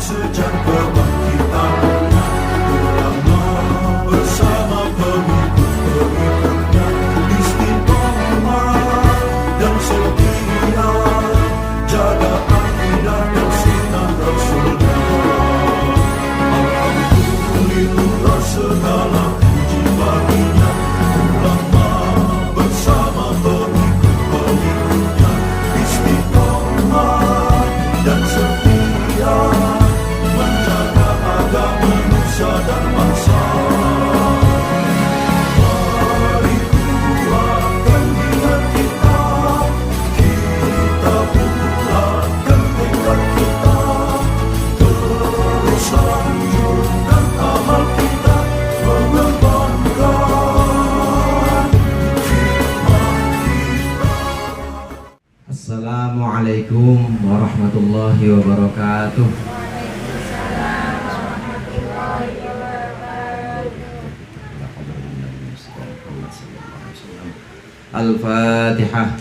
sejak kebangkitan ulama bersama pengikut-pengikutnya istiqomah dan setia jaga akidah dan sunnah Rasulullah. Alhamdulillah segala puji baginya ulama bersama pengikut-pengikutnya istiqomah dan setia menjaga agama nusa dan bangsa. Mari kuatkan niat kita, kita bulatkan tekad kita, terus lanjutkan amal kita, mengembangkan hikmah kita. Assalamualaikum warahmatullahi wabarakatuh. Al-Fatihah.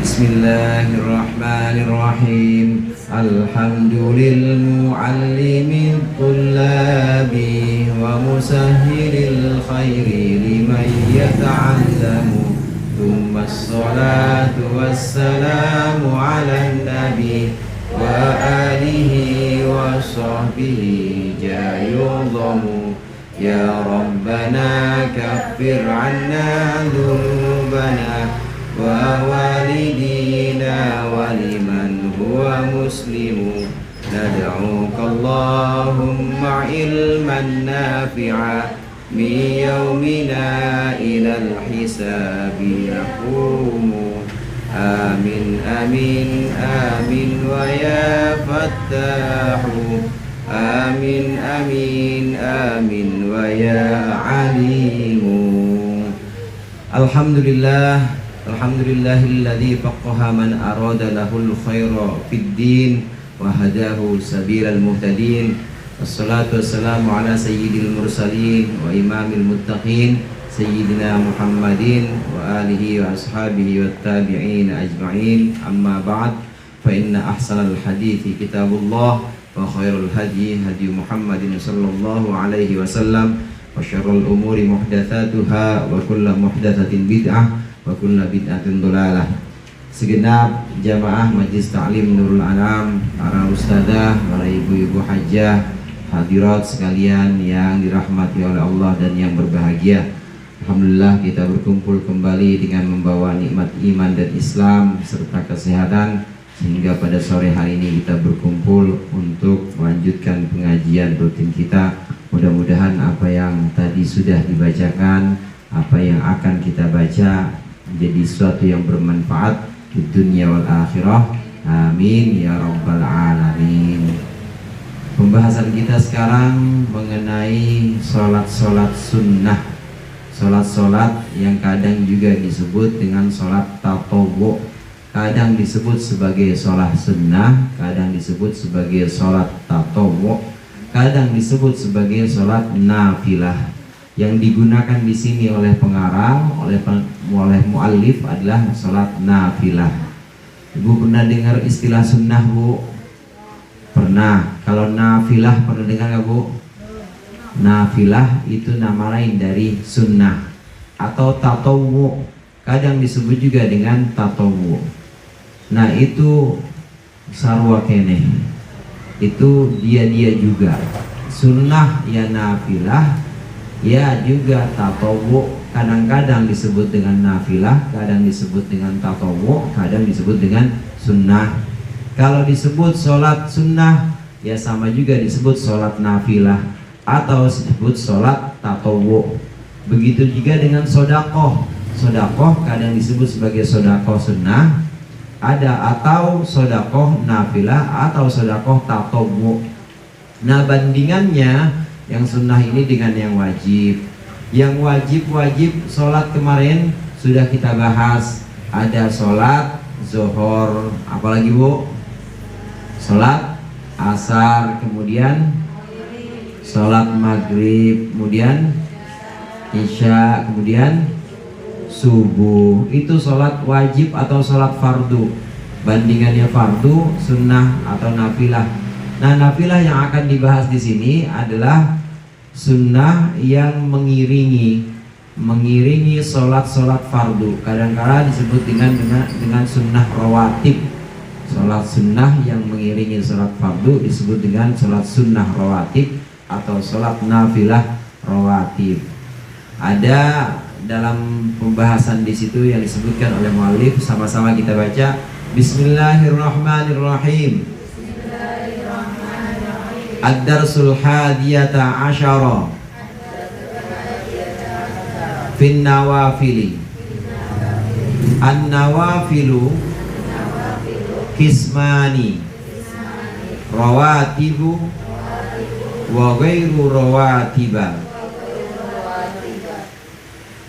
Bismillahirrahmanirrahim. Alhamdulillahil tullabi wa musahhilil khairi liman yata'allamu. Thumma assalatu wassalamu ala nabi wa alihi wa sahbihi jayudhamu. Ya Rabbana kaffir anna dhunubana wa walidina wa liman huwa muslimu. Nad'uka Allahumma ilman nafi'a min yawmina ilal hisabi yaqumu. Amin amin amin wa ya fattahu. Amin amin amin wa ya alimu. Alhamdulillah. Alhamdulillahilladzi faqaha man arada lahul khaira fid din wa hadahu sabilal muhtadin. Wassalatu wassalamu ala sayyidil mursalin wa imamil muttaqin sayyidina Muhammadin wa alihi wa ashabihi wat tabi'in ajma'in. Amma ba'd, fa inna ahsanal hadithi kitabullah wa khairul hadi hadi Muhammadin sallallahu alaihi wasallam wa syarrul umuri muhdatsatuha wa kullu muhdatsatin bid'ah wa kullu bid'atin dhalalah. Segenap jamaah Majelis Ta'lim Nurul Anam, para ustadzah, para ibu-ibu hajjah, hadirat sekalian yang dirahmati oleh Allah dan yang berbahagia. Alhamdulillah kita berkumpul kembali dengan membawa nikmat iman dan Islam serta kesehatan, sehingga pada sore hari ini kita berkumpul untuk melanjutkan pengajian rutin kita. Mudah-mudahan apa yang tadi sudah dibacakan, apa yang akan kita baca menjadi sesuatu yang bermanfaat di dunia wal akhirah. Amin ya rabbal alamin. Pembahasan kita sekarang mengenai sholat-sholat sunnah, sholat-sholat yang kadang juga disebut dengan sholat tatawwu, kadang disebut sebagai sholat sunnah, kadang disebut sebagai sholat tatawwu, kadang disebut sebagai sholat nafilah. Yang digunakan di sini oleh pengarang, oleh muallif adalah sholat nafilah. Ibu pernah dengar istilah sunnah, Bu? Pernah. Kalau nafilah pernah dengar nggak, Bu? Nafilah itu nama lain dari sunnah atau tatawwu. Kadang disebut juga dengan tatawwu. Nah itu sarwa keneh. Itu dia juga. Sunnah ya nafilah, ya juga tatawwu. Kadang-kadang disebut dengan nafilah, kadang disebut dengan tatawwu, kadang disebut dengan sunnah. Kalau disebut sholat sunnah, ya sama juga disebut sholat nafilah atau disebut sholat tatawwu. Begitu juga dengan sodakoh. Sodakoh kadang disebut sebagai sodakoh sunnah, ada atau sodakoh nafilah atau sodakoh tatawwu. Nah bandingannya, yang sunnah ini dengan yang wajib. Yang wajib sholat kemarin sudah kita bahas. Ada sholat zuhur, apalagi Bu? Sholat asar, kemudian sholat maghrib, kemudian isya, kemudian subuh. Itu sholat wajib atau sholat fardu. Bandingannya fardu, sunnah atau nafilah. Nah, nafilah yang akan dibahas di sini adalah sunnah yang mengiringi sholat fardu. Kadang-kala disebut dengan sunnah rawatib. Sholat sunnah yang mengiringi sholat fardu disebut dengan sholat sunnah rawatib atau sholat nafilah rawatib. Ada dalam pembahasan di situ yang disebutkan oleh muallif, sama-sama kita baca. Bismillahirrahmanirrahim. Ad-darsul hadiyata asyara fin nawafili. An-nawafilu kismani, rawatibu wa ghairu rawatiba.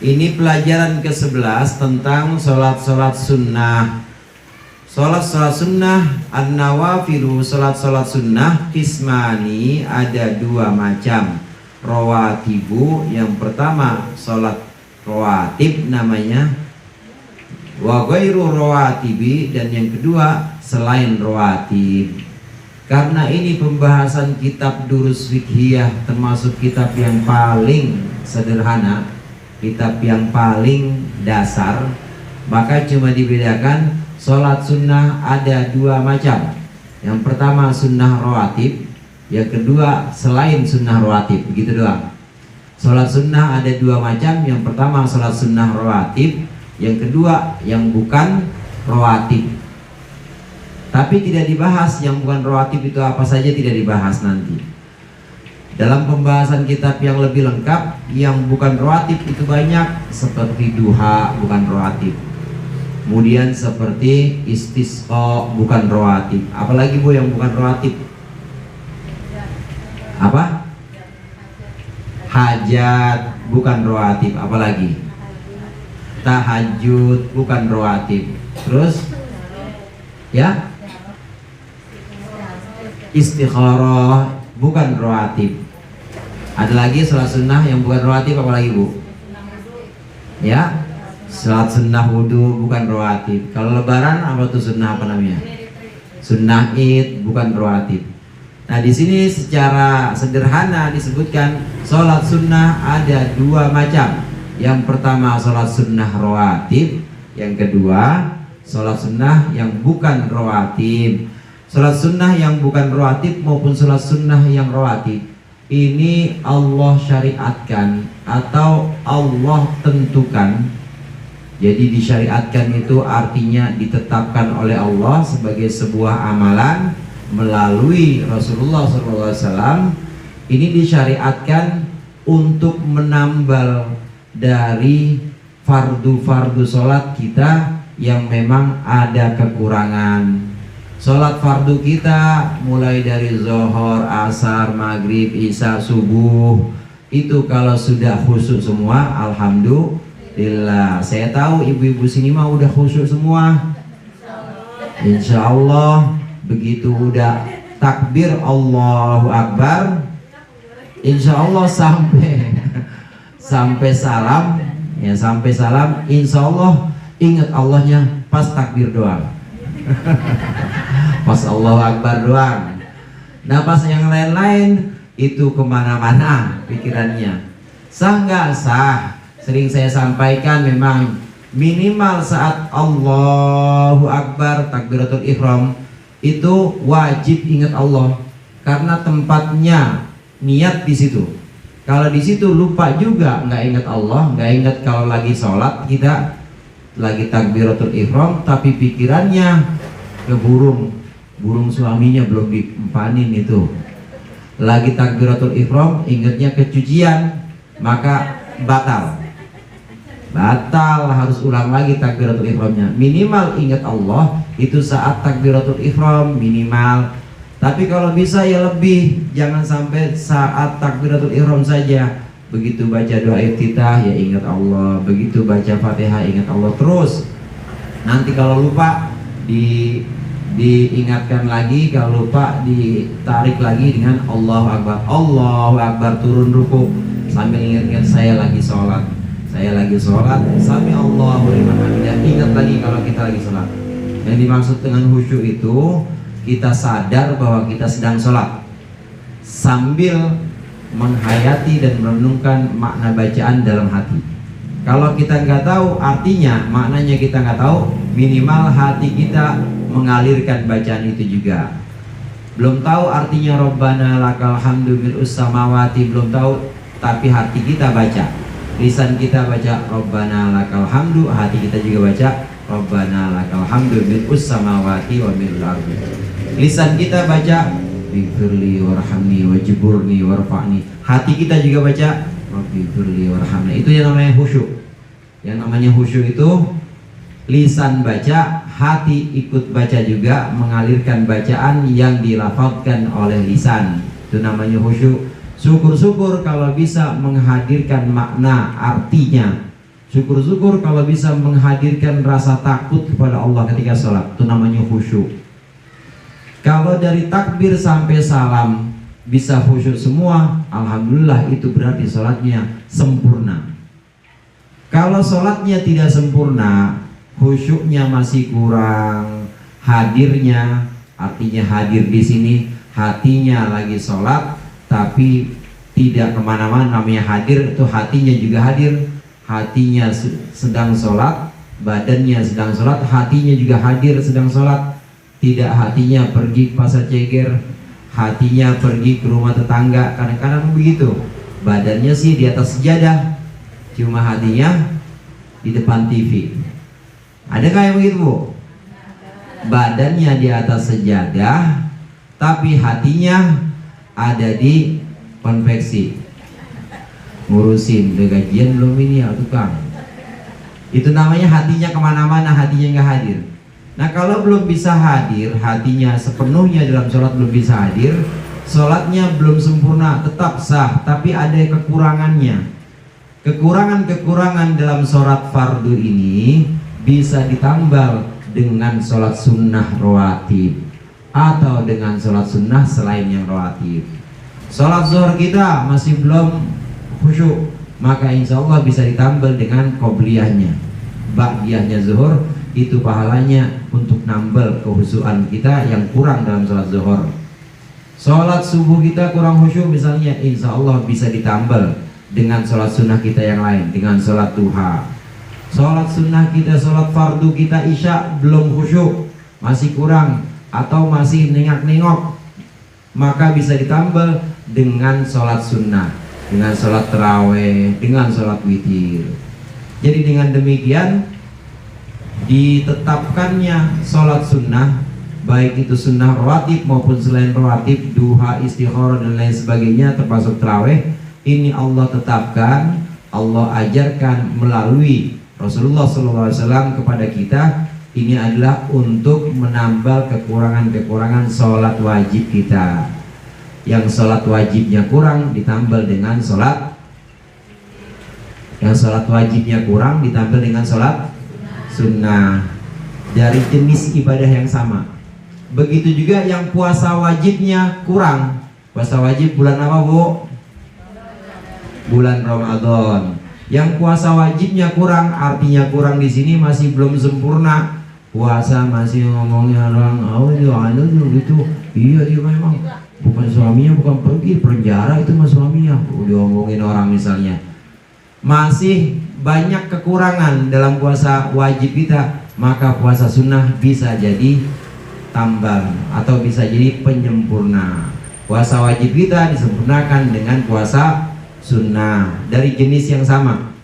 Ini pelajaran ke-11 tentang sholat-sholat sunnah. Sholat-sholat sunnah, an-nawafilu, sholat-sholat sunnah kismani, ada dua macam. Rawatibu, yang pertama sholat rawatib namanya, wa ghairu rawatibi, dan yang kedua selain rawatib. Karena ini pembahasan kitab durus fiqhiyah, termasuk kitab yang paling sederhana, kitab yang paling dasar, maka cuma dibedakan sholat sunnah ada dua macam. Yang pertama sunnah rawatib, yang kedua selain sunnah rawatib, begitu doang. Sholat sunnah ada dua macam. Yang pertama sholat sunnah rawatib, yang kedua yang bukan rawatib. Tapi tidak dibahas yang bukan rawatib itu apa saja, tidak dibahas nanti. Dalam pembahasan kitab yang lebih lengkap, yang bukan rawatib itu banyak, seperti duha bukan rawatib. Kemudian seperti istisqa bukan rawatib. Apalagi Bu yang bukan rawatib? Apa? Hajat bukan rawatib. Apalagi? Tahajud bukan rawatib. Terus ya, istikharah bukan rawatib. Ada lagi sholat sunnah yang bukan rawatib, apalagi Bu? Ya, sholat sunnah wudu bukan rawatib. Kalau lebaran apa tuh sunnah, apa namanya? Sunnah id bukan rawatib. Nah, di sini secara sederhana disebutkan sholat sunnah ada dua macam. Yang pertama sholat sunnah rawatib, yang kedua sholat sunnah yang bukan rawatib. Sholat sunnah yang bukan rawatib maupun sholat sunnah yang rawatib, ini Allah syariatkan atau Allah tentukan. Jadi disyariatkan itu artinya ditetapkan oleh Allah sebagai sebuah amalan melalui Rasulullah SAW. Ini disyariatkan untuk menambal dari fardu-fardu sholat kita yang memang ada kekurangan. Sholat fardu kita mulai dari zuhur, asar, maghrib, isya, subuh, itu kalau sudah khusyuk semua, alhamdulillah. Saya tahu ibu-ibu sini mah udah khusyuk semua, insya Allah. Begitu udah takbir Allahu Akbar, insya Allah sampai salam, ya sampai salam, insya Allah ingat Allahnya pas takbir doang. Pas Allahu Akbar doang. Nah, pas yang lain-lain itu kemana-mana pikirannya. Sah nggak sah? Sering saya sampaikan, memang minimal saat Allahu Akbar takbiratul ihram itu wajib ingat Allah, karena tempatnya niat di situ. Kalau di situ lupa juga, nggak ingat Allah, nggak ingat kalau lagi sholat kita lagi takbiratul ihram, tapi pikirannya ke burung suaminya belum diempanin itu. Lagi takbiratul ihram, ingatnya ke cucian, maka batal, harus ulang lagi takbiratul ihramnya. Minimal ingat Allah itu saat takbiratul ihram, minimal. Tapi kalau bisa ya lebih, jangan sampai saat takbiratul ihram saja. Begitu baca doa iftitah ya ingat Allah, begitu baca Fatihah ingat Allah terus. Nanti kalau lupa diingatkan lagi, kalau lupa ditarik lagi dengan Allahu Akbar. Allahu Akbar, turun ruku sambil ingat-ingat saya lagi sholat sambil Allahu liman hamidah. Ingat lagi kalau kita lagi sholat. Yang dimaksud dengan khusyuk itu kita sadar bahwa kita sedang sholat sambil menghayati dan merenungkan makna bacaan dalam hati. Kalau kita nggak tahu artinya, maknanya kita nggak tahu, minimal hati kita mengalirkan bacaan itu juga. Belum tahu artinya Rabbana lakal hamdu mil'us samawati, belum tahu, tapi hati kita baca, lisan kita baca Rabbana lakal hamdu, hati kita juga baca Rabbana lakal hamdu mil'us samawati wa mil'ul ardi. Lisan kita baca Bifirli warhamni wajiburni warfa'ni, hati kita juga baca Bifirli warhamni. Itu yang namanya khusyuk. Yang namanya khusyuk itu lisan baca, hati ikut baca juga, mengalirkan bacaan yang dilafazkan oleh lisan. Itu namanya khusyuk. Syukur-syukur kalau bisa menghadirkan makna artinya. Syukur-syukur kalau bisa menghadirkan rasa takut kepada Allah ketika sholat. Itu namanya khusyuk. Kalau dari takbir sampai salam bisa khusyuk semua, alhamdulillah, itu berarti sholatnya sempurna. Kalau sholatnya tidak sempurna, khusyuknya masih kurang, hadirnya, artinya hadir di sini, hatinya lagi sholat tapi tidak kemana-mana, namanya hadir itu hatinya juga hadir, hatinya sedang sholat, badannya sedang sholat, hatinya juga hadir sedang sholat. Tidak hatinya pergi ke pasar ceger, hatinya pergi ke rumah tetangga, kadang-kadang begitu. Badannya sih di atas sejadah, cuma hatinya di depan TV. Adakah yang begitu, Bu? Badannya di atas sejadah, tapi hatinya ada di konveksi, ngurusin udah gajian belum ini ya tukang. Itu namanya hatinya kemana-mana, hatinya nggak hadir. Nah kalau belum bisa hadir, hatinya sepenuhnya dalam sholat belum bisa hadir, sholatnya belum sempurna, tetap sah, tapi ada kekurangannya. Kekurangan-kekurangan dalam sholat fardu ini bisa ditambal dengan sholat sunnah rawatib atau dengan sholat sunnah selain yang rawatib. Sholat zuhur kita masih belum khusyuk, maka insya Allah bisa ditambal dengan qobliyahnya, ba'diyahnya zuhur. Itu pahalanya untuk nambal kehusuan kita yang kurang dalam sholat zuhur. Sholat subuh kita kurang khusyuk misalnya, insya Allah bisa ditambal dengan sholat sunnah kita yang lain, dengan sholat duha. Sholat sunnah kita, sholat fardu kita isya belum khusyuk, masih kurang atau masih nengok-nengok, maka bisa ditambal dengan sholat sunnah, dengan sholat taraweh, dengan sholat witir. Jadi dengan demikian ditetapkannya sholat sunnah, baik itu sunnah rawatib maupun selain rawatib, duha, istikharah dan lain sebagainya, termasuk taraweh. Ini Allah tetapkan, Allah ajarkan melalui Rasulullah SAW kepada kita. Ini adalah untuk menambal kekurangan-kekurangan sholat wajib kita. Yang sholat wajibnya kurang ditambal dengan sholat, yang sholat wajibnya kurang ditambal dengan sholat sunnah dari jenis ibadah yang sama. Begitu juga yang puasa wajibnya kurang. Puasa wajib bulan apa, Bu? Bulan Ramadan. Yang puasa wajibnya kurang, artinya kurang di sini masih belum sempurna. Puasa masih ngomongnya orang, oh itu anu gitu. Iya dia memang bukan suaminya, bukan pergi penjara, itu mas suaminya. Udah ngomongin orang misalnya. Masih banyak kekurangan dalam puasa wajib kita, maka puasa sunnah bisa jadi tambal atau bisa jadi penyempurna. Puasa wajib kita disempurnakan dengan puasa sunnah dari jenis yang sama.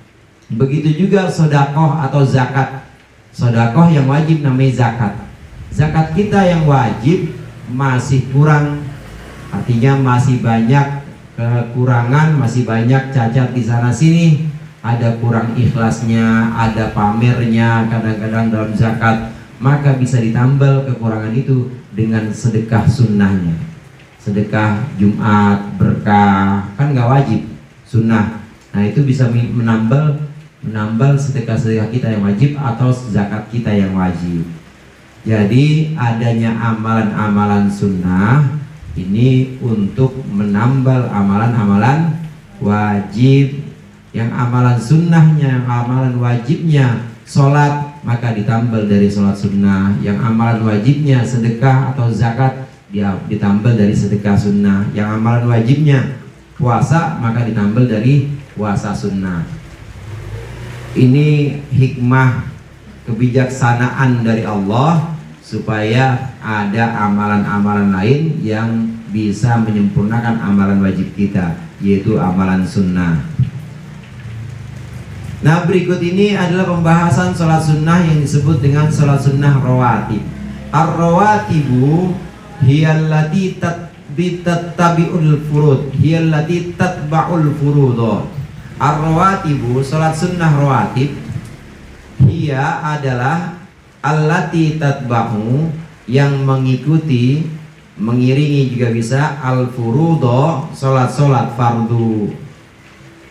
Begitu juga sedekah atau zakat. Sedekah yang wajib namanya zakat. Zakat kita yang wajib masih kurang, artinya masih banyak kekurangan, masih banyak cacat di sana sini. Ada kurang ikhlasnya, ada pamernya kadang-kadang dalam zakat, maka bisa ditambal kekurangan itu dengan sedekah sunnahnya. Sedekah Jumat, berkah, kan nggak wajib, sunnah. Nah itu bisa menambal sedekah-sedekah kita yang wajib atau zakat kita yang wajib. Jadi adanya amalan-amalan sunnah ini untuk menambal amalan-amalan wajib. Yang amalan sunnahnya, yang amalan wajibnya sholat, maka ditambal dari sholat sunnah. Yang amalan wajibnya sedekah atau zakat, dia ditambal dari sedekah sunnah. Yang amalan wajibnya puasa, maka ditambal dari puasa sunnah. Ini hikmah kebijaksanaan dari Allah supaya ada amalan-amalan lain yang bisa menyempurnakan amalan wajib kita, yaitu amalan sunnah. Nah, berikut ini adalah pembahasan sholat sunnah yang disebut dengan sholat sunnah rawatib. Ar-rawatibu hiyallati tabi'ul furud, hiyallati tatba'ul furud. Ar-rawatibu, sholat sunnah rawatib, hiya adalah allati tatba'u, yang mengikuti, mengiringi juga bisa, al-furudo, sholat-sholat fardu.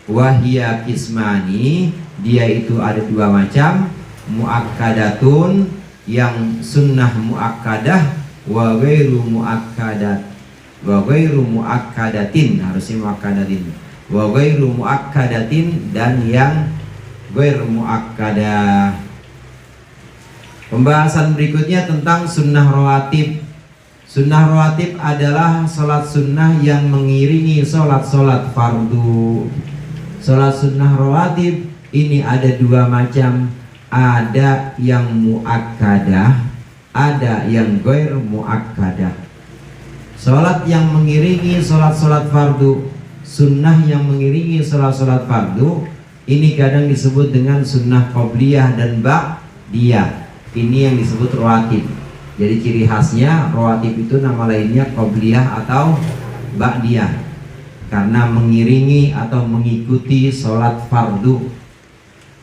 Wahia kismani, dia itu ada dua macam, muakkadatun, yang sunnah muakkadah, wa ghairu muakkadat, wa ghairu muakkadatin, harusnya muakkadatin, wa ghairu muakkadatin, dan yang ghairu muakkadah. Pembahasan berikutnya tentang sunnah rawatib. Sunnah rawatib adalah sholat sunnah yang mengiringi sholat-sholat fardu. Sholat sunnah rawatib ini ada dua macam, ada yang muakkadah, ada yang ghair muakkadah. Sholat yang mengiringi sholat-sholat fardu, sunnah yang mengiringi sholat-sholat fardu, ini kadang disebut dengan sunnah qobliyah dan ba'diyah. Ini yang disebut rawatib. Jadi ciri khasnya rawatib itu nama lainnya qobliyah atau ba'diyah, karena mengiringi atau mengikuti sholat fardu.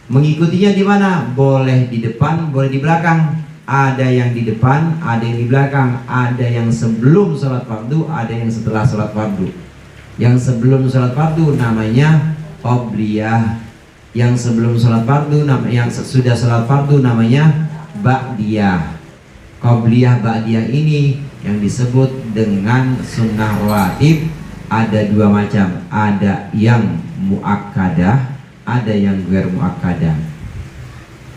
Mengikutinya di mana? Boleh di depan, boleh di belakang. Ada yang di depan, ada yang di belakang. Ada yang sebelum sholat fardu, ada yang setelah sholat fardu. Yang sebelum sholat fardu namanya qobliyah. Yang sebelum sholat fardu, yang sudah sholat fardu namanya ba'diyah. Qobliyah ba'diyah ini yang disebut dengan sunnah rawatib. Ada dua macam, ada yang muakkadah, ada yang ghair muakkadah.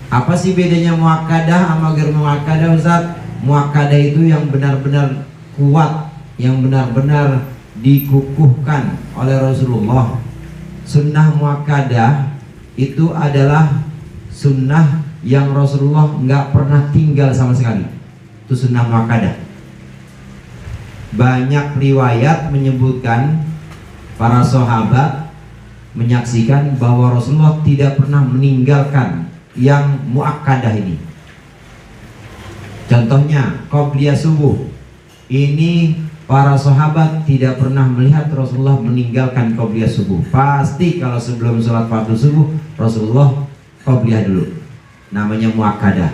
Apa sih bedanya muakkadah sama ghair muakkadah, Ustaz? Muakkadah itu yang benar-benar kuat, yang benar-benar dikukuhkan oleh Rasulullah. Sunnah muakkadah itu adalah sunnah yang Rasulullah nggak pernah tinggal sama sekali. Itu sunnah muakkadah. Banyak riwayat menyebutkan para sahabat menyaksikan bahwa Rasulullah tidak pernah meninggalkan yang muakkadah ini. Contohnya qobliyah subuh. Ini para sahabat tidak pernah melihat Rasulullah meninggalkan qobliyah subuh. Pasti kalau sebelum sholat fardu subuh Rasulullah qobliyah dulu. Namanya muakkadah.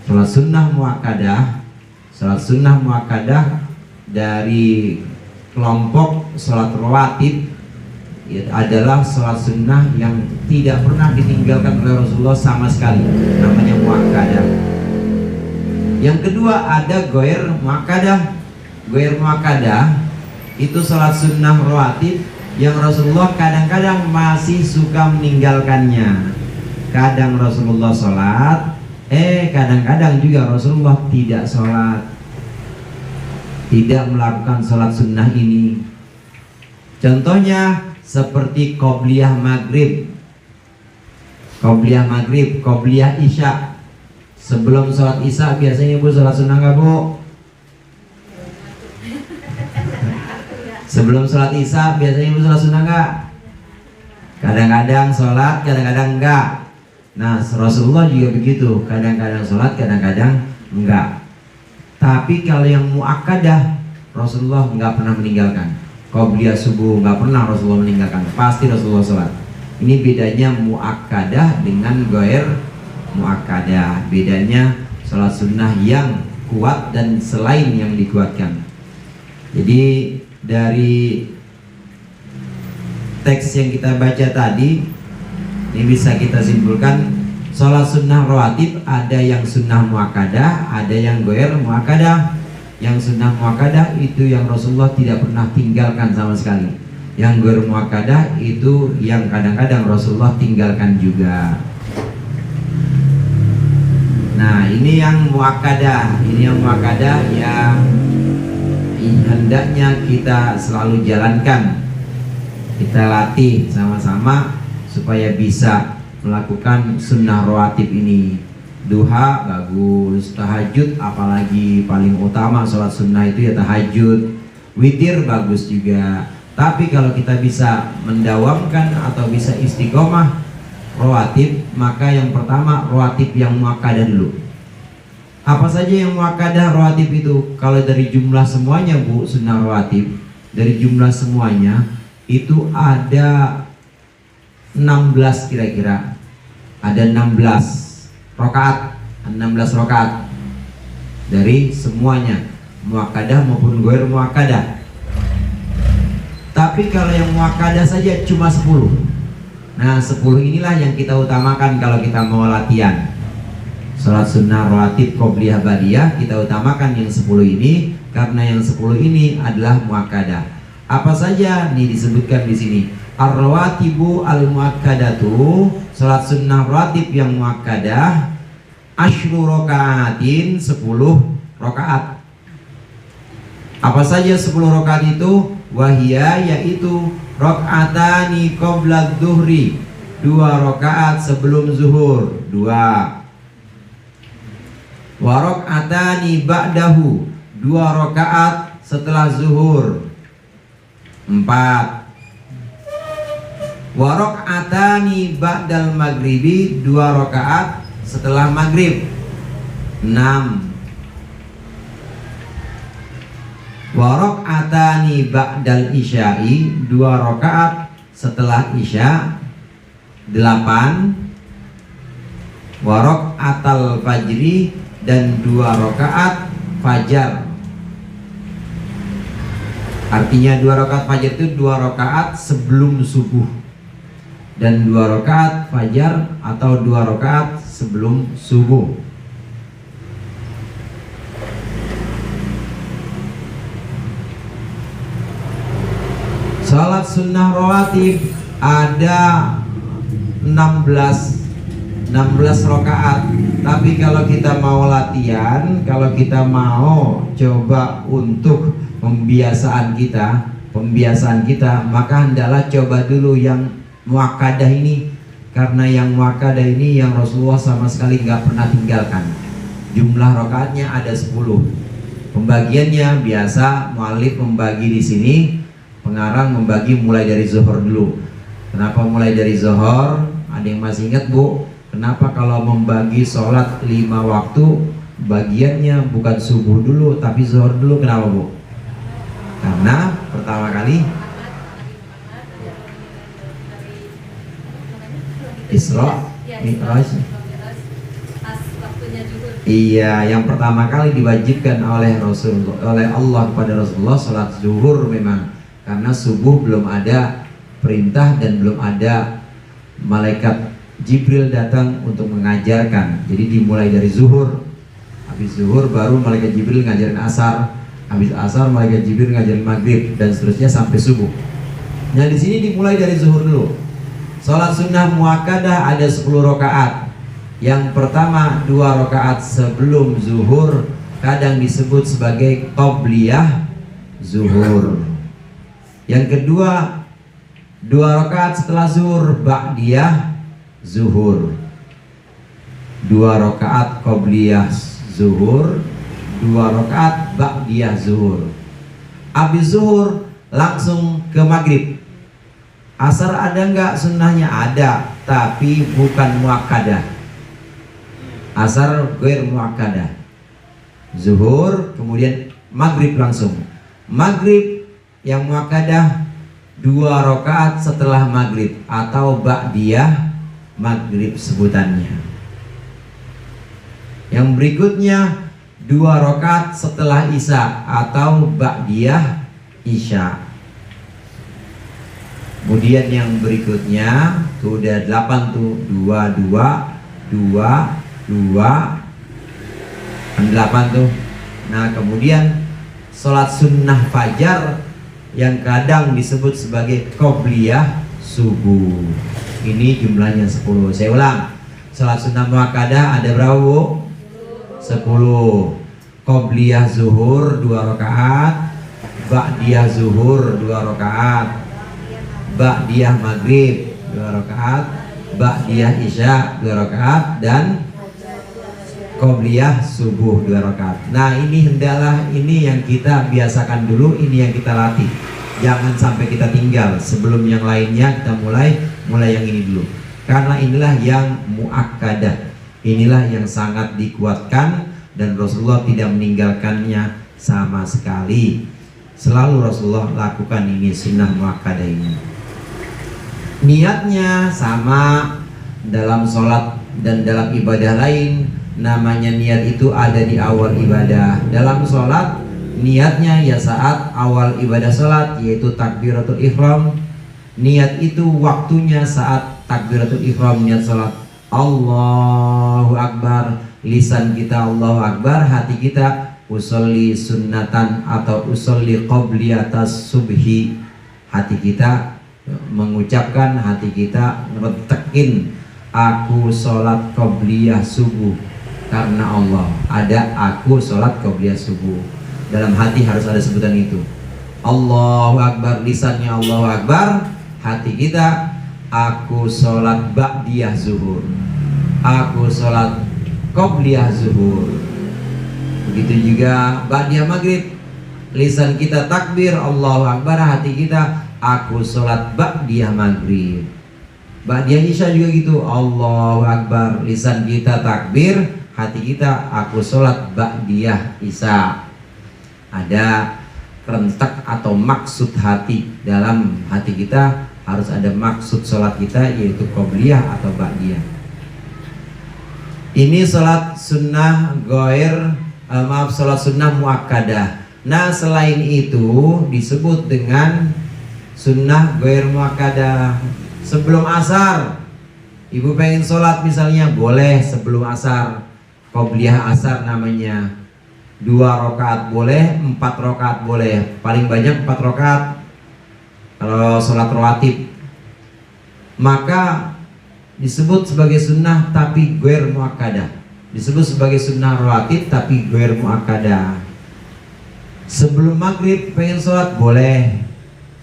Sholat sunnah muakkadah. Sholat sunnah muakkadah dari kelompok sholat rawatib adalah sholat sunnah yang tidak pernah ditinggalkan oleh Rasulullah sama sekali, namanya muakkadah. Yang kedua ada ghair muakkadah. Ghair muakkadah itu sholat sunnah rawatib yang Rasulullah kadang-kadang masih suka meninggalkannya. Kadang Rasulullah sholat, kadang-kadang juga Rasulullah tidak sholat, tidak melakukan sholat sunnah ini. Contohnya seperti qobliyah maghrib, qobliyah maghrib, qobliyah isya. Sebelum sholat isya biasanya ibu sholat sunnah nggak bu? Sebelum sholat isya biasanya ibu sholat sunnah nggak? Kadang-kadang sholat, kadang-kadang enggak. Nah Rasulullah juga begitu, kadang-kadang sholat, kadang-kadang enggak. Tapi kalau yang muakkadah Rasulullah nggak pernah meninggalkan. Qobliyah subuh nggak pernah Rasulullah meninggalkan, pasti Rasulullah sholat. Ini bedanya muakkadah dengan ghair muakkadah. Bedanya sholat sunnah yang kuat dan selain yang dikuatkan. Jadi dari teks yang kita baca tadi ini bisa kita simpulkan Sholat sunnah rawatib ada yang sunnah muakkadah, ada yang goer muakkadah. Yang sunnah muakkadah itu yang Rasulullah tidak pernah tinggalkan sama sekali. Yang goer muakkadah itu yang kadang-kadang Rasulullah tinggalkan juga. Nah, ini yang muakkadah, yang hendaknya kita selalu jalankan. Kita latih sama-sama supaya bisa melakukan sunnah rawatib ini. Duha bagus, tahajud apalagi paling utama sholat sunnah itu ya tahajud. Witir bagus juga. Tapi kalau kita bisa mendawamkan atau bisa istiqomah rawatib, maka yang pertama rawatib yang muakkadah dulu. Apa saja yang muakkadah rawatib itu? Kalau dari jumlah semuanya Bu, sunnah rawatib, dari jumlah semuanya itu ada 16 kira-kira. Ada 16 rakaat, 16 rakaat dari semuanya, muakkadah maupun goer muakkadah. Tapi kalau yang muakkadah saja cuma 10. Nah, 10 inilah yang kita utamakan kalau kita mau latihan salat sunnah rawatib qobliyah ba'diyah. Kita utamakan yang 10 ini karena yang 10 ini adalah muakkadah. Apa saja nih disebutkan di sini? Ar-rawatibu al-muakkadatu, salat sunnah rawatib yang muakkadah, asyru rakaatin, 10 rakaat. Apa saja 10 rakaat itu? Wahia, yaitu rakaatani qabla dhuhri, 2 rakaat sebelum zuhur, 2. Wa rakaatani ba'dahu, 2 rakaat setelah zuhur, 4. Wa rakaatani ba'dal maghribi, 2 rakaat setelah maghrib, 6. Wa rakaatani ba'dal isya'i, 2 rakaat setelah isya, 8. Wa rakaatal fajri, dan 2 rakaat fajar. Artinya 2 rakaat fajar itu 2 rakaat sebelum subuh, dan 2 rakaat fajar atau 2 rakaat sebelum subuh. Salat sunnah rawatib ada 16 rakaat. Tapi kalau kita mau latihan, kalau kita mau coba untuk pembiasaan kita, maka hendaklah coba dulu yang muakkadah ini. Karena yang muakkadah ini yang Rasulullah sama sekali nggak pernah tinggalkan. Jumlah rakaatnya ada 10. Pembagiannya biasa mu'allif membagi di sini, pengarang membagi mulai dari zuhur dulu. Kenapa mulai dari zuhur? Ada yang masih ingat Bu? Kenapa kalau membagi sholat 5 waktu bagiannya bukan subuh dulu tapi zuhur dulu? Kenapa Bu? Karena pertama kali Isra Mi'raj. Iya, yang pertama kali diwajibkan oleh Allah kepada Rasulullah sholat zuhur memang. Karena subuh belum ada perintah dan belum ada malaikat Jibril datang untuk mengajarkan. Jadi dimulai dari zuhur. Habis zuhur baru malaikat Jibril ngajarin asar. Habis asar malaikat Jibril ngajarin maghrib, dan seterusnya sampai subuh. Nah, di sini dimulai dari zuhur dulu. Salat sunnah muakkadah ada 10 rakaat. Yang pertama 2 rakaat sebelum zuhur, kadang disebut sebagai qobliyah zuhur. Yang kedua 2 rakaat setelah zuhur, ba'diyah zuhur. 2 rakaat qobliyah zuhur, 2 rakaat ba'diyah zuhur. Habis zuhur langsung ke maghrib. Asar ada nggak sunnahnya? Ada, tapi bukan muakkadah. Asar ghair muakkadah. Zuhur kemudian maghrib langsung. Maghrib yang muakkadah 2 rakaat setelah maghrib atau ba'diyah maghrib sebutannya. Yang berikutnya 2 rakaat setelah isya atau ba'diyah isya. Kemudian yang berikutnya tuh udah 8 tuh, 2, 2, kan 8 tuh. Nah kemudian sholat sunnah fajar yang kadang disebut sebagai qobliyah subuh, ini jumlahnya 10. Saya ulang, sholat sunnah muakkadah ada berapa Bu? 10. Qobliyah zuhur 2 rakaat, ba'diyah zuhur 2 rakaat, ba'diyah maghrib 2 rakaat, ba'diyah isya 2 rakaat, dan qobliyah subuh 2 rakaat. Nah ini hendaklah ini yang kita biasakan dulu, ini yang kita latih. Jangan sampai kita tinggal. Sebelum yang lainnya kita mulai yang ini dulu. Karena inilah yang muakkadah, inilah yang sangat dikuatkan, dan Rasulullah tidak meninggalkannya sama sekali. Selalu Rasulullah lakukan ini sunnah muakkadah ini. Niatnya sama dalam sholat dan dalam ibadah lain. Namanya niat itu ada di awal ibadah. Dalam sholat niatnya ya saat awal ibadah sholat, yaitu takbiratul ihram. Niat itu waktunya saat takbiratul ihram, niat sholat. Allahu Akbar, lisan kita Allahu Akbar, hati kita usolli sunnatan atau usolli qobliyatas subhi. Hati kita mengucapkan, hati kita ngetekin, aku sholat qobliyah subuh karena Allah. Ada aku sholat qobliyah subuh. Dalam hati harus ada sebutan itu. Allahu Akbar, lisannya Allahu Akbar, hati kita aku sholat ba'diyah zuhur, aku sholat qobliyah zuhur. Begitu juga ba'diyah maghrib, lisan kita takbir Allahu Akbar, hati kita aku sholat ba'diyah maghrib. Ba'diyah isya juga gitu, Allahu Akbar, lisan kita takbir, hati kita aku sholat ba'diyah isya. Ada kerentak atau maksud hati. Dalam hati kita harus ada maksud sholat kita, yaitu qobliyah atau ba'diyah. Ini sholat sunnah sholat sunnah muakkadah. Nah selain itu disebut dengan sunnah ghair muakkadah. Sebelum asar, ibu pengen sholat misalnya, boleh sebelum asar, qobliyah asar namanya. 2 rakaat boleh, 4 rakaat boleh, paling banyak 4 rakaat kalau sholat rawatib. Maka disebut sebagai sunnah tapi ghair muakkadah. Disebut sebagai sunnah rawatib tapi ghair muakkadah. Sebelum maghrib pengen sholat boleh,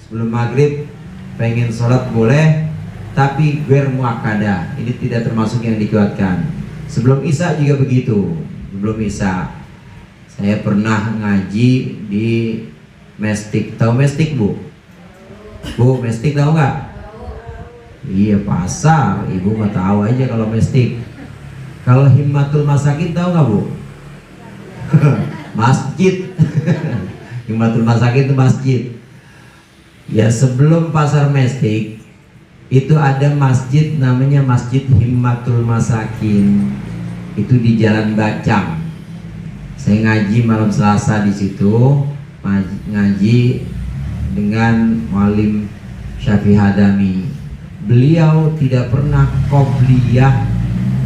sebelum maghrib pengen sholat boleh, tapi ghair muakkadah. Ini tidak termasuk yang dikuatkan. Sebelum isya juga begitu. Sebelum isya saya pernah ngaji di Mestik. Tahu Mestik Bu? Bu, Mestik tahu nggak? Iya, pasar. Ibu mah tahu aja kalau Mestik. Kalau Himmatul Masakin tahu nggak Bu? Masjid. Himmatul Masakin itu masjid. Ya sebelum pasar Mestik itu ada masjid namanya Masjid Himmatul Masakin. Itu di Jalan Bacang. Saya ngaji malam Selasa di situ, ngaji dengan Muallim Syafi'i Hadami. Beliau tidak pernah qobliyah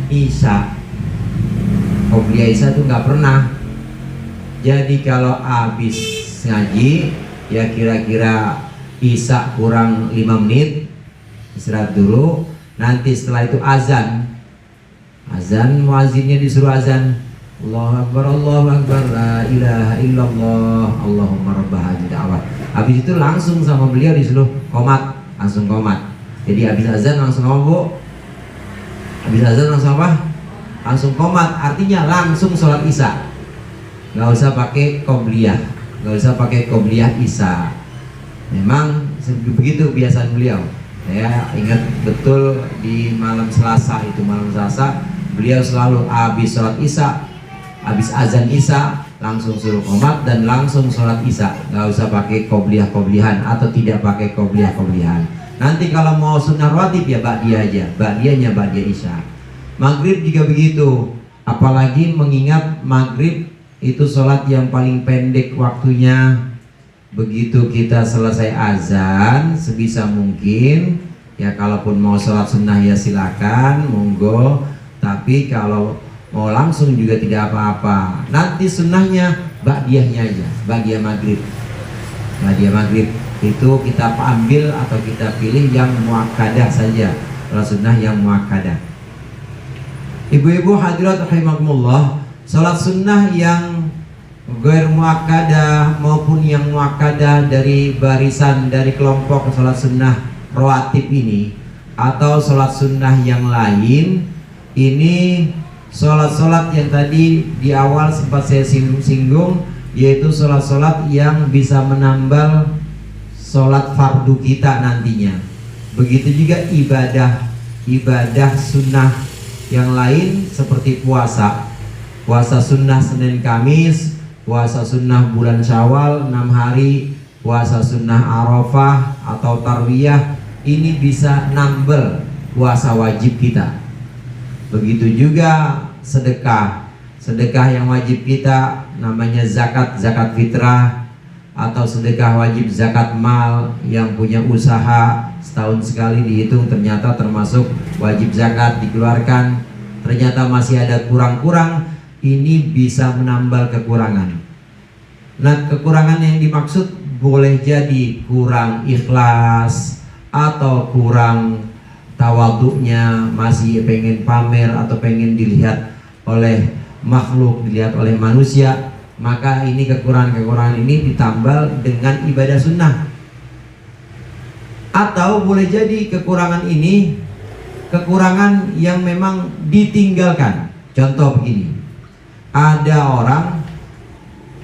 isya. Qobliyah isya itu nggak pernah. Jadi kalau habis ngaji, ya kira-kira isya kurang 5 menit, istirahat dulu. Nanti setelah itu azan, muazzinnya disuruh azan. Allahu Akbar, Allahu Akbar, la ilaha illallah, Allahumma rabb hadhihi da'wah. Habis itu langsung sama beliau disuruh qomat, langsung qomat. Jadi habis azan langsung apa Bu? Habis azan langsung apa? Langsung qomat, artinya langsung sholat isya. Nggak usah pakai qobliyah, nggak usah pakai qobliyah isya. Memang begitu kebiasaan beliau. Saya ingat betul di malam Selasa itu, malam Selasa beliau selalu habis sholat isya, habis azan isya langsung suruh qomat dan langsung sholat isya. Nggak usah pakai qobliyah-qobliyahan atau tidak pakai qobliyah-qobliyahan. Nanti kalau mau sunnah rawatib ya ba'diyah aja, ba'diyahnya ba'diyah isya. Maghrib juga begitu, apalagi mengingat maghrib itu sholat yang paling pendek waktunya. Begitu kita selesai azan, sebisa mungkin ya kalaupun mau sholat sunnah ya silakan, monggo. Tapi kalau mau langsung juga tidak apa-apa. Nanti sunnahnya ba'diyahnya aja, ba'diyah maghrib. Ba'diyah maghrib itu kita ambil atau kita pilih yang muakkadah saja. Kalau sunnah yang muakkadah. Ibu-ibu hadirat rahimakumullah, salat sunnah yang ghair muakkadah maupun yang muakkadah dari barisan dari kelompok salat sunnah rawatib ini atau salat sunnah yang lain, ini salat-salat yang tadi di awal sempat saya singgung, yaitu salat-salat yang bisa menambal salat fardu kita nantinya. Begitu juga ibadah sunnah yang lain seperti puasa sunnah Senin Kamis, puasa sunnah bulan Syawal 6 hari, puasa sunnah Arafah atau Tarwiyah, ini bisa nambel puasa wajib kita. Begitu juga sedekah yang wajib kita namanya zakat fitrah, atau sedekah wajib zakat mal yang punya usaha setahun sekali dihitung ternyata termasuk wajib zakat dikeluarkan, ternyata masih ada kurang-kurang, ini bisa menambal kekurangan. Nah, kekurangan yang dimaksud boleh jadi kurang ikhlas atau kurang tawaduknya, masih pengen pamer atau pengen dilihat oleh makhluk, dilihat oleh manusia, maka ini kekurangan ini ditambal dengan ibadah sunnah. Atau boleh jadi kekurangan ini kekurangan yang memang ditinggalkan. Contoh begini, ada orang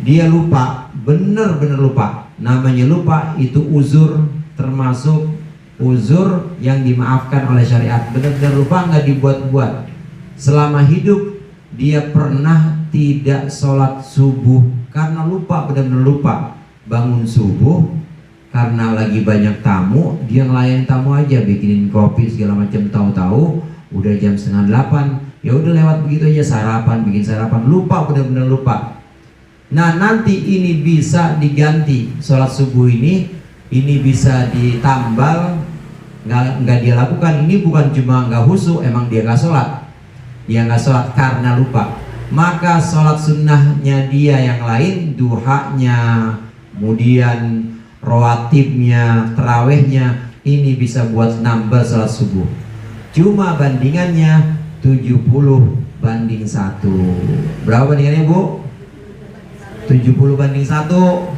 dia lupa, bener-bener lupa. Namanya lupa itu uzur, termasuk uzur yang dimaafkan oleh syariat. Benar-benar lupa, nggak dibuat-buat. Selama hidup dia pernah tidak sholat subuh karena lupa, benar-benar lupa. Bangun subuh karena lagi banyak tamu, dia ngelayan tamu aja, bikinin kopi segala macam, tahu-tahu udah jam 7:30, ya udah lewat begitu aja, sarapan, bikin sarapan, lupa, benar-benar lupa. Nah, nanti ini bisa diganti, sholat subuh ini bisa ditambal, nggak dia lakukan. Ini bukan cuma nggak khusyuk, emang dia nggak sholat, karena lupa. Maka sholat sunnahnya dia yang lain, duhanya, kemudian rawatibnya, terawihnya, ini bisa buat nambah sholat subuh. Cuma bandingannya 70:1. Berapa bandingannya, Bu? 70:1.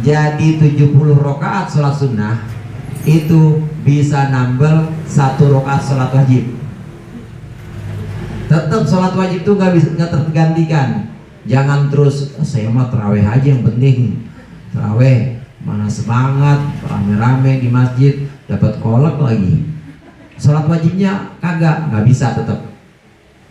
Jadi 70 rakaat sholat sunnah itu bisa nambah 1 rakaat sholat wajib. Tetap sholat wajib itu nggak tergantikan. Jangan terus saya mah terawih aja yang penting. Terawih mana semangat, rame-rame di masjid, dapat kolak lagi. Sholat wajibnya nggak bisa tetap.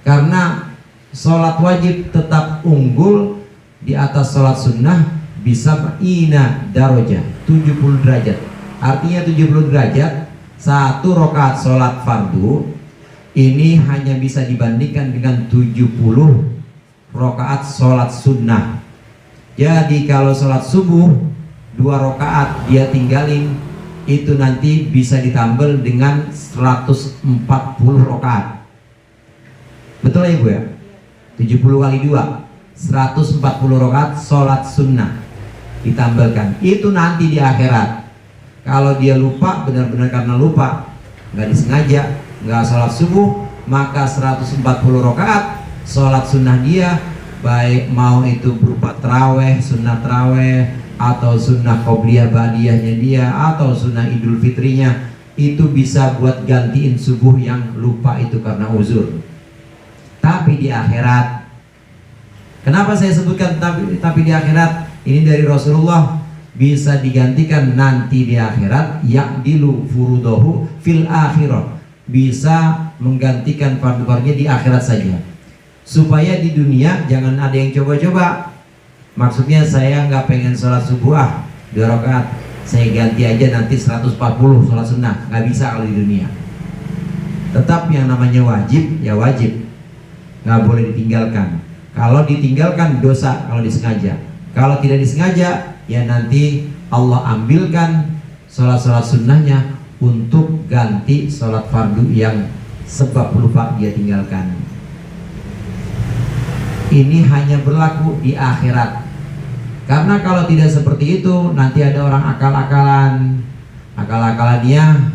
Karena sholat wajib tetap unggul di atas sholat sunnah bisa ina darajah 70 derajat. Artinya 70 derajat 1 rakaat sholat fardu ini hanya bisa dibandingkan dengan 70 rakaat sholat sunnah. Jadi kalau sholat subuh 2 rakaat dia tinggalin, itu nanti bisa ditambal dengan 140 rakaat. Betul ya, Bu ya? 70 kali 2 140 rakaat sholat sunnah ditambahkan. Itu nanti di akhirat. Kalau dia lupa, benar-benar karena lupa, nggak disengaja, nggak sholat subuh, maka 140 rakaat sholat sunnah dia, baik mau itu berupa terawih, sunnah terawih, atau sunnah qobliyah ba'diyahnya dia, atau sunnah idul fitrinya, itu bisa buat gantiin subuh yang lupa itu karena uzur. Tapi di akhirat, kenapa saya sebutkan tapi di akhirat? Ini dari Rasulullah, bisa digantikan nanti di akhirat, ya'dilu furudahu fil akhirah, bisa menggantikan fardu-fardunya di akhirat saja. Supaya di dunia jangan ada yang coba-coba. Maksudnya saya nggak pengen sholat subuh 2 rakaat, saya ganti aja nanti 140 sholat sunnah. Nggak bisa kalau di dunia. Tetap yang namanya wajib ya wajib, nggak boleh ditinggalkan. Kalau ditinggalkan dosa kalau disengaja. Kalau tidak disengaja ya nanti Allah ambilkan sholat-sholat sunnahnya untuk ganti sholat fardu yang sebab lupa dia tinggalkan. Ini hanya berlaku di akhirat. Karena kalau tidak seperti itu, nanti ada orang akal-akalannya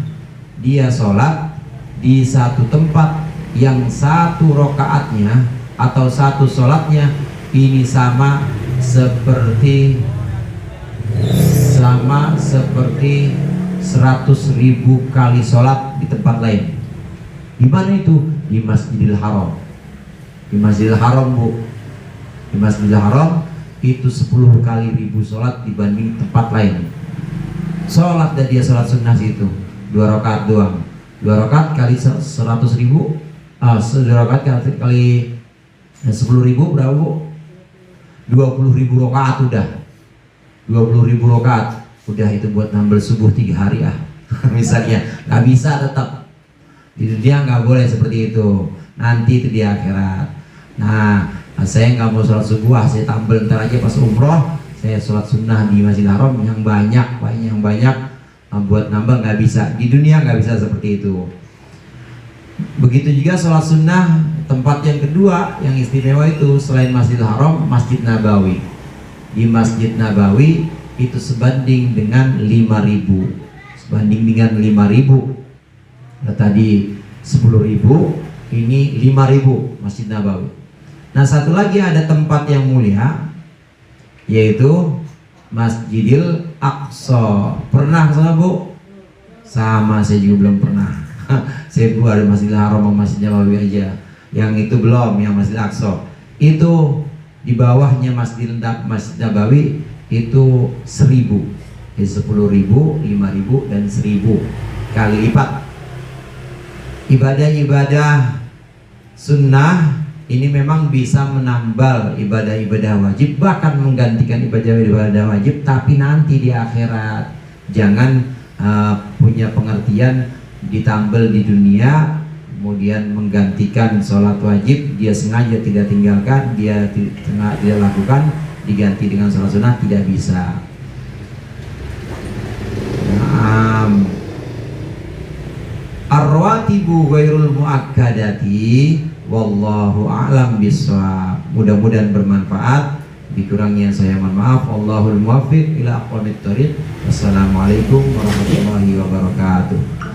dia sholat di satu tempat yang satu rokaatnya atau satu sholatnya ini sama seperti 100.000 kali sholat di tempat lain. Di mana itu? Di Masjidil Haram. Di Masjidil Haram, Bu. Di Masjidil Haram itu 10 kali ribu sholat dibanding tempat lain. Sholat dan dia sholat sunnah itu 2 rakaat doang. 2 rakaat kali 100.000, 2 rakaat kali 10.000 berapa, Bu? 20.000 rakaat udah. 20.000 rakaat udah, itu buat nambel subuh 3 hari misalnya. Nggak bisa, tetap di dunia nggak boleh seperti itu. Nanti itu di akhirat. Nah, saya nggak mau sholat subuh, saya tampil ntar aja pas umroh, saya sholat sunnah di Masjidil Haram yang banyak, buat nambah nggak bisa. Di dunia nggak bisa seperti itu. Begitu juga sholat sunnah tempat yang kedua yang istimewa itu selain Masjidil Haram, Masjid Nabawi. Di Masjid Nabawi itu sebanding dengan 5.000. Sebanding dengan 5.000. Nah, tadi 10.000, ini 5.000 Masjid Nabawi. Nah, satu lagi ada tempat yang mulia, yaitu Masjidil Aqsa. Pernah sana, Bu? Sama, saya juga belum pernah. Saya keluar dari Masjidil Haram sama Masjid Nabawi aja. Yang itu belum, yang Masjid Aqsa. Itu di bawahnya Masjid Nabawi itu 1.000. Jadi 10.000, 5.000 dan 1.000 kali lipat. Ibadah-ibadah sunnah ini memang bisa menambal ibadah-ibadah wajib, bahkan menggantikan ibadah-ibadah wajib, tapi nanti di akhirat. Jangan punya pengertian ditambal di dunia, kemudian menggantikan sholat wajib, dia sengaja tidak tinggalkan, dia tidak lakukan, diganti dengan sholat sunnah, tidak bisa. Ar-rawatibu ghairul muakkadati wallahu a'lam bishawab. Mudah-mudahan bermanfaat. Dikurangnya saya mohon maaf. Wallahul muwaffiq ila aqwamit thoriq. Wassalamualaikum warahmatullahi wabarakatuh.